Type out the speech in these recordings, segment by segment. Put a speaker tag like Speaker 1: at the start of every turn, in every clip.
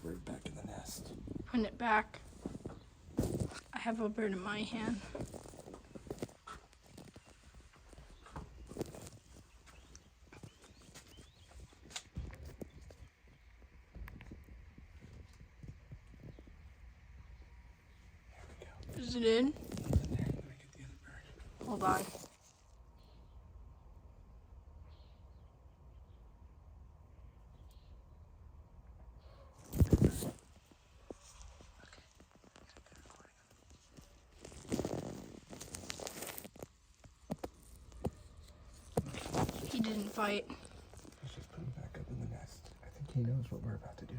Speaker 1: bird back in the nest.
Speaker 2: Putting it back. I have a bird in my hand. Is it in?
Speaker 1: He's in there. I'm gonna get the other bird.
Speaker 2: Hold on. He didn't fight.
Speaker 1: Let's just put him back up in the nest. I think he knows what we're about to do.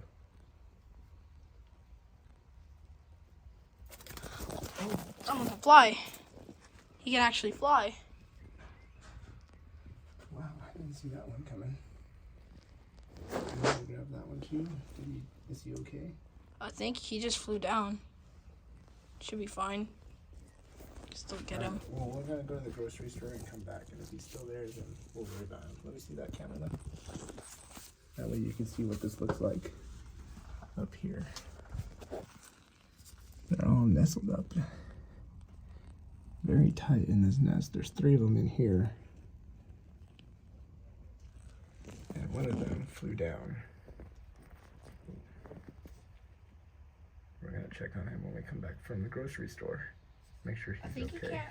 Speaker 2: Someone can fly. He can actually fly.
Speaker 1: Wow, I didn't see that one coming. I'm gonna grab that one too. Is he okay?
Speaker 2: I think he just flew down. Should be fine. Still get him.
Speaker 1: Well, we're gonna go to the grocery store and come back, and if he's still there, then we'll worry about him. Let me see that camera then. That way you can see what this looks like up here. They're all nestled up very tight in this nest. There's 3 of them in here. And one of them flew down. We're gonna check on him when we come back from the grocery store. Make sure he's okay.